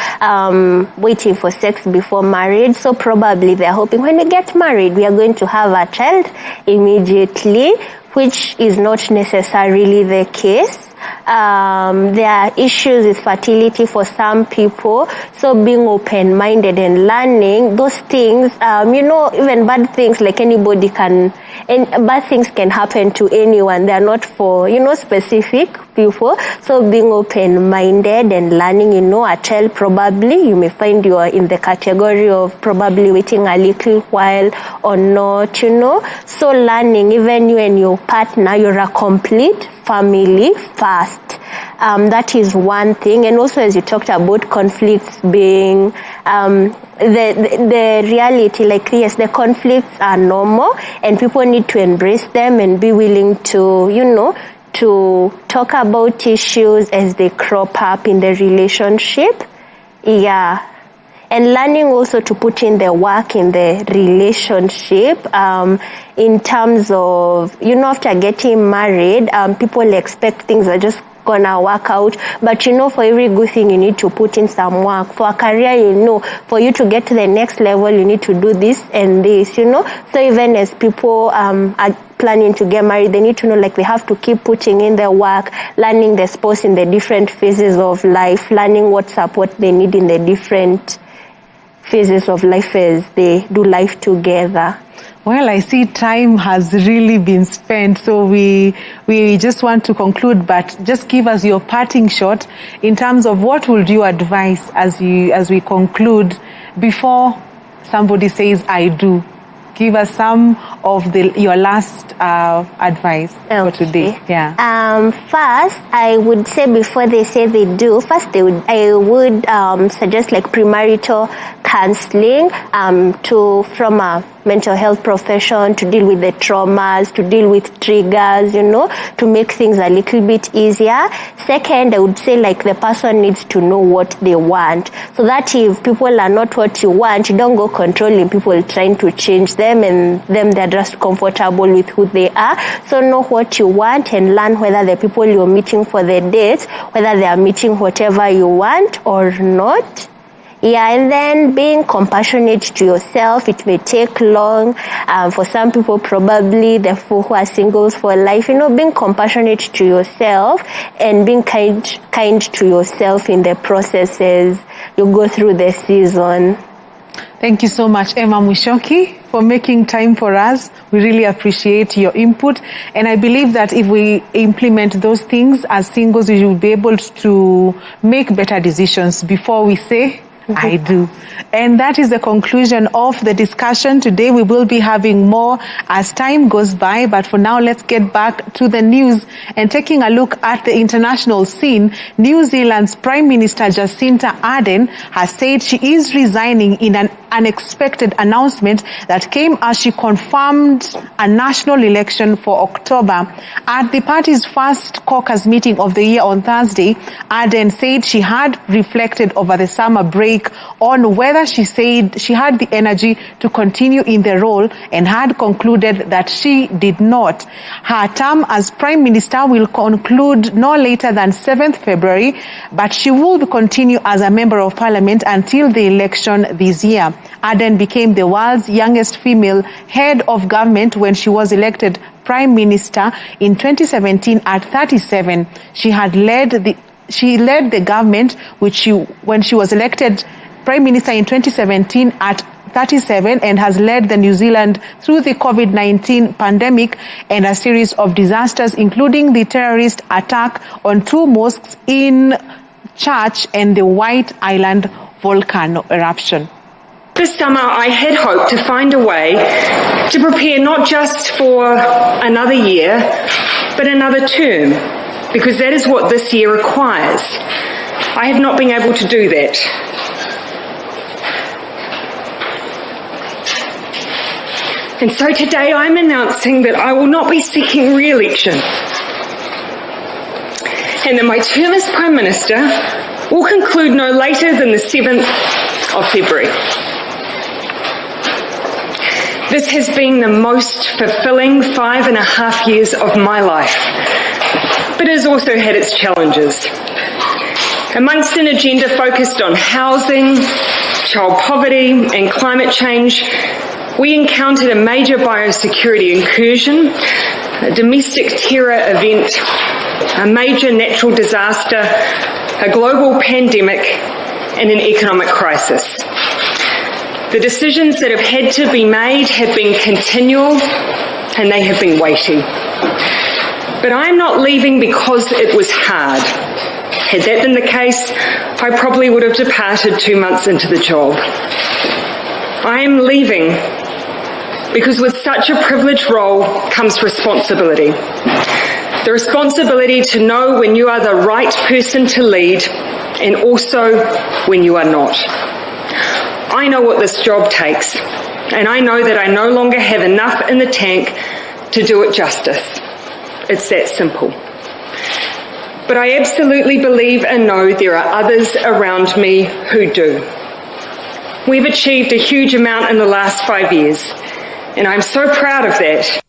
Speaker 6: waiting for sex before marriage. So probably they're hoping when we get married, we are going to have a child immediately, which is not necessarily the case. There are issues with fertility for some people. So being open-minded and learning those things, even bad things, like anybody can, and bad things can happen to anyone. They are not for, specific people. So being open-minded and learning, a child probably, you may find you are in the category of probably waiting a little while or not, So learning, even you and your partner, you're a complete family first. That is one thing. And also, as you talked about conflicts being the reality, like, yes, the conflicts are normal and people need to embrace them and be willing to, to talk about issues as they crop up in the relationship. Yeah. And learning also to put in the work in the relationship, in terms of, after getting married, people expect things are just gonna work out, but for every good thing you need to put in some work. For a career, for you to get to the next level, you need to do this and this, So even as people are planning to get married, they need to know, like, they have to keep putting in the work, learning the spouse in the different phases of life, learning what support they need in the different phases of life as they do life together.
Speaker 1: Well, I see time has really been spent, so we just want to conclude, but just give us your parting shot in terms of what would you advise as we conclude before somebody says I do. Give us some of your last advice for today. Yeah.
Speaker 6: First, I would say before they say they do, first I would suggest like premarital counseling from a mental health profession to deal with the traumas, to deal with triggers, to make things a little bit easier. Second, I would say like the person needs to know what they want, so that if people are not what you want, you don't go controlling people trying to change them, and they're just comfortable with who they are. So know what you want and learn whether the people you're meeting for the dates, whether they are meeting whatever you want or not. Yeah, and then being compassionate to yourself. It may take long. For some people, probably the who are singles for life, being compassionate to yourself and being kind to yourself in the processes you go through the season.
Speaker 1: Thank you so much, Emma Mushoki, for making time for us. We really appreciate your input. And I believe that if we implement those things as singles, we will be able to make better decisions before we say, I do. And that is the conclusion of the discussion today. We will be having more as time goes by, but for now, let's get back to the news and taking a look at the international scene. New Zealand's Prime Minister Jacinda Ardern has said she is resigning in an unexpected announcement that came as she confirmed a national election for October. At the party's first caucus meeting of the year on Thursday, Ardern said she had reflected over the summer break on whether she said she had the energy to continue in the role and had concluded that she did not. Her term as Prime Minister will conclude no later than 7th February, but she will continue as a Member of Parliament until the election this year. Ardern became the world's youngest female head of government when she was elected Prime Minister in 2017 at 37. She led the government when she was elected Prime Minister in 2017 at 37 and has led the New Zealand through the COVID-19 pandemic and a series of disasters, including the terrorist attack on 2 mosques in Church and the White Island volcano eruption.
Speaker 7: This summer, I had hoped to find a way to prepare not just for another year, but another term, because that is what this year requires. I have not been able to do that. And so today I'm announcing that I will not be seeking re-election, and that my term as Prime Minister will conclude no later than the 7th of February. This has been the most fulfilling 5.5 years of my life, but it has also had its challenges. Amongst an agenda focused on housing, child poverty and climate change, we encountered a major biosecurity incursion, a domestic terror event, a major natural disaster, a global pandemic, and an economic crisis. The decisions that have had to be made have been continual and they have been weighty. But I'm not leaving because it was hard. Had that been the case, I probably would have departed 2 months into the job. I am leaving because with such a privileged role comes responsibility. The responsibility to know when you are the right person to lead and also when you are not. I know what this job takes, and I know that I no longer have enough in the tank to do it justice. It's that simple. But I absolutely believe and know there are others around me who do. We've achieved a huge amount in the last 5 years, and I'm so proud of that.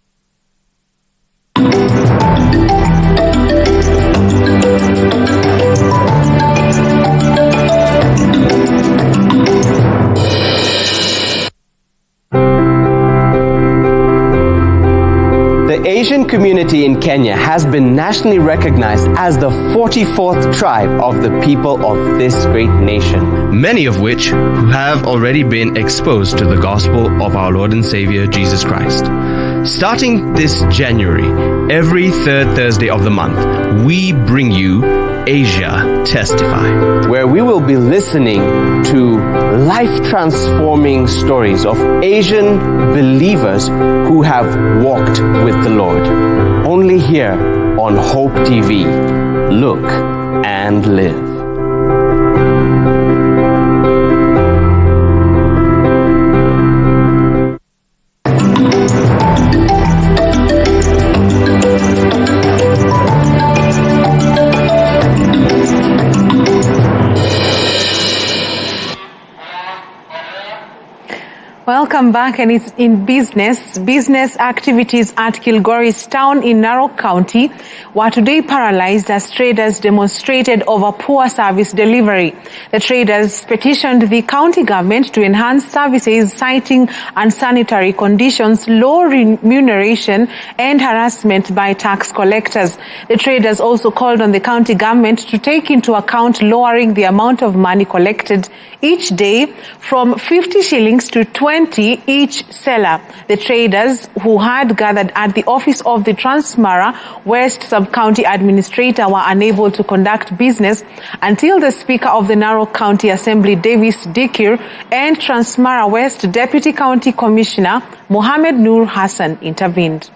Speaker 15: The Asian community in Kenya has been nationally recognized as the 44th tribe of the people of this great nation.
Speaker 16: Many of which who have already been exposed to the gospel of our Lord and Savior Jesus Christ. Starting this January, every third Thursday of the month, we bring you Asia Testify,
Speaker 15: where we will be listening to life-transforming stories of Asian believers who have walked with the Lord. Only here on Hope TV. Look and live.
Speaker 1: Welcome back, and it's in business. Business activities at Kilgoris Town in Narok County were today paralyzed as traders demonstrated over poor service delivery. The traders petitioned the county government to enhance services, citing unsanitary conditions, low remuneration, and harassment by tax collectors. The traders also called on the county government to take into account lowering the amount of money collected each day from 50 shillings to 20 each seller. The traders, who had gathered at the office of the Transmara West Sub-County Administrator, were unable to conduct business until the Speaker of the Narok County Assembly, Davis Dikir, and Transmara West Deputy County Commissioner Mohammed Nur Hassan intervened.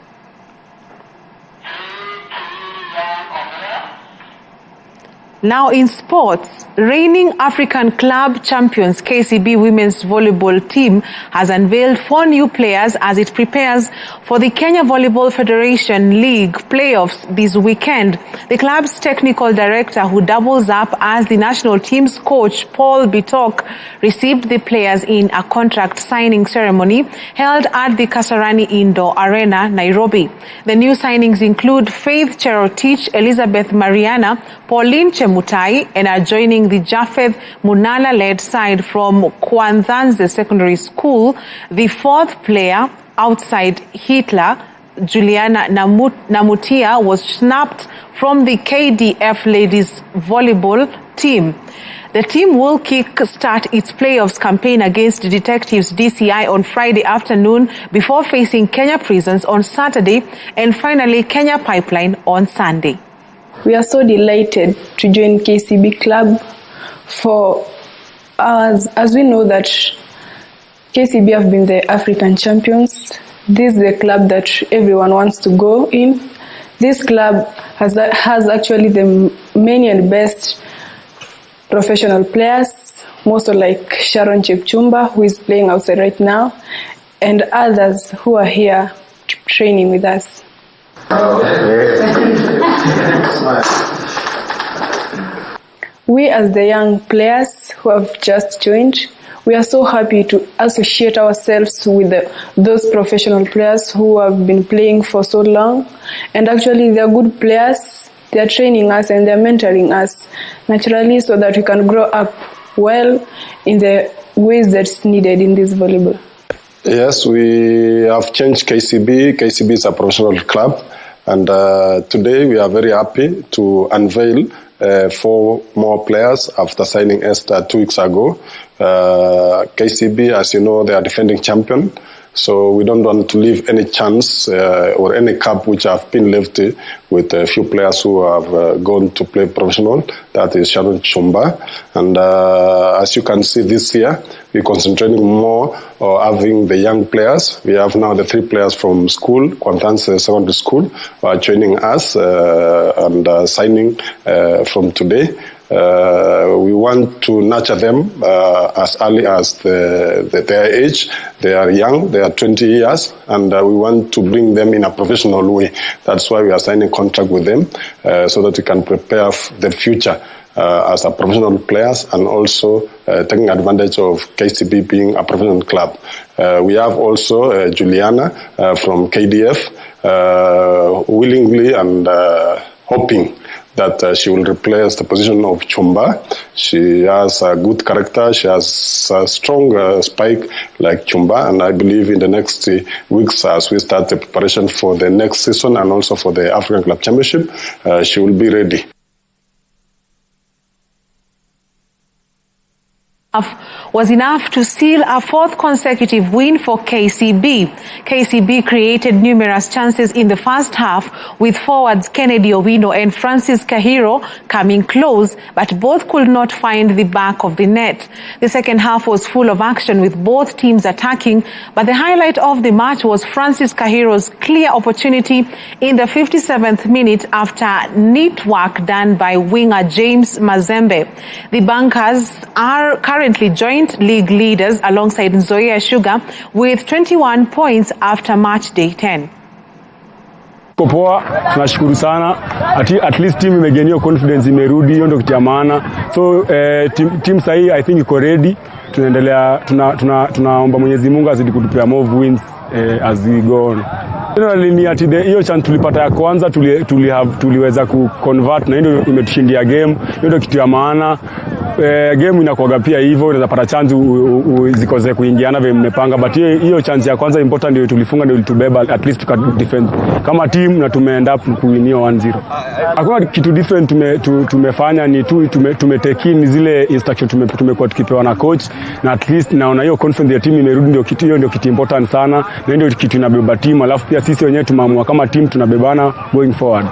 Speaker 1: Now in sports, reigning African club champions KCB women's volleyball team has unveiled 4 new players as it prepares for the Kenya Volleyball Federation League playoffs this weekend. The club's technical director, who doubles up as the national team's coach, Paul Bitok, received the players in a contract signing ceremony held at the Kasarani Indoor Arena, Nairobi. The new signings include Faith Cherotich, Elizabeth Mariana, Pauline Chemutai, and are joining the Japheth Munala-led side from Kwanzanze Secondary School. The 4th player outside Hitler, Juliana Namutia, was snapped from the KDF ladies volleyball team. The team will kick-start its playoffs campaign against Detectives DCI on Friday afternoon before facing Kenya Prisons on Saturday and finally Kenya Pipeline on Sunday.
Speaker 8: We are so delighted to join KCB Club for us, as we know that KCB have been the African champions. This is the club that everyone wants to go in. This club has actually the many and best professional players, most like Sharon Chepchumba, who is playing outside right now, and others who are here training with us. We, as the young players who have just joined, we are so happy to associate ourselves with those professional players who have been playing for so long. And actually, they are good players. They are training us and they are mentoring us naturally so that we can grow up well in the ways that's needed in this volleyball.
Speaker 9: Yes, we have changed KCB. KCB is a professional club, and today we are very happy to unveil 4 more players after signing Esther 2 weeks ago. KCB, as you know, they are defending champion. So we don't want to leave any chance or any cup which have been left with a few players who have gone to play professional. That is Sharon Chumba. And as you can see this year, we're concentrating more on having the young players. We have now the 3 players from school, Quantan's Secondary School, who are joining us and signing from today. We want to nurture them as early as their age. They are young, they are 20 years, and we want to bring them in a professional way. That's why we are signing contract with them, so that we can prepare the future as a professional players, and also taking advantage of KCB being a professional club. We have also Juliana from KDF, willingly and hoping that she will replace the position of Chumba. She has a good character. She has a strong spike like Chumba, and I believe in the next weeks, as we start the preparation for the next season and also for the African Club Championship, she will be ready.
Speaker 1: Was enough to seal a 4th consecutive win for KCB. KCB created numerous chances in the first half, with forwards Kennedy Owino and Francis Kahiro coming close, but both could not find the back of the net. The second half was full of action, with both teams attacking, but the highlight of the match was Francis Kahiro's clear opportunity in the 57th minute after neat work done by winger James Mazembe. The Bankers are currently joint league leaders alongside Nzoia Sugar with 21 points after match day 10.
Speaker 10: Poa, tunashukuru sana. At least team imegenia confidence, imerudi, hiyo ndio kitu ya maana. So team sahi I think iko ready. Tunaendelea, tunaomba Mwenyezi Mungu azidi kutupea more wins as we go on. Ni ati hiyo chance tulipata ya kwanza tuliweza kuconvert, na ndio imetushindia game. Hiyo ndio kitu ya maana. Game inakuaga pia hivyo, unaweza pata chance zikoze kuingiana vile mmepanga, but hiyo chance ya kwanza important ndio tulifunga, ndio ilitubeba, at least tuka defend kama team na tumeend up kuinio 1-0. Hakuna kitu different tumefanya, ni tumetake in zile instruction tumekuwa tukipewa na coach, na at least naona hiyo confidence ya team imerudi. Ndio kitu hiyo, ndio kitu important sana, na ndio kitu inabeba team. Alafu pia sisi wenyewe tumeamua kama team tunabebana going forward.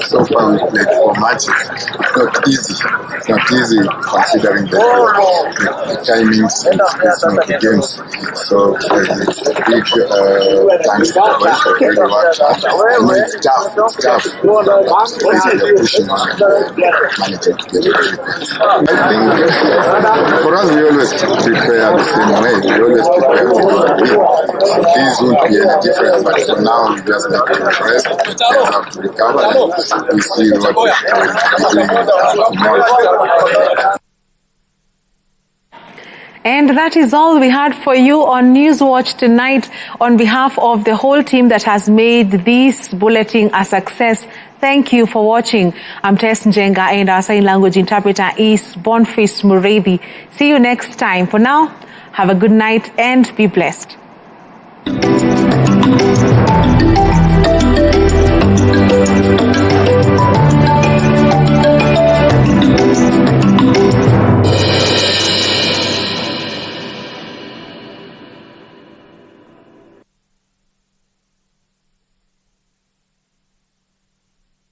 Speaker 11: So far we played 4 matches. It's not easy. It's not easy considering the timings and the spacing of the games. So it's a big thanks to the boys for really worked hard. I know it's tough. They're pushing on and managing to get the points. I think for us, we always prepare the same way. We always prepare to win. So these won't be any different, but for now we just have to rest and have to recover, and we see what we're going to be doing tomorrow.
Speaker 1: And that is all we had for you on Newswatch tonight. On behalf of the whole team that has made this bulletin a success, thank you for watching. I'm Tess Njenga, and our sign language interpreter is Boniface Mureithi. See you next time. For now, have a good night and be blessed.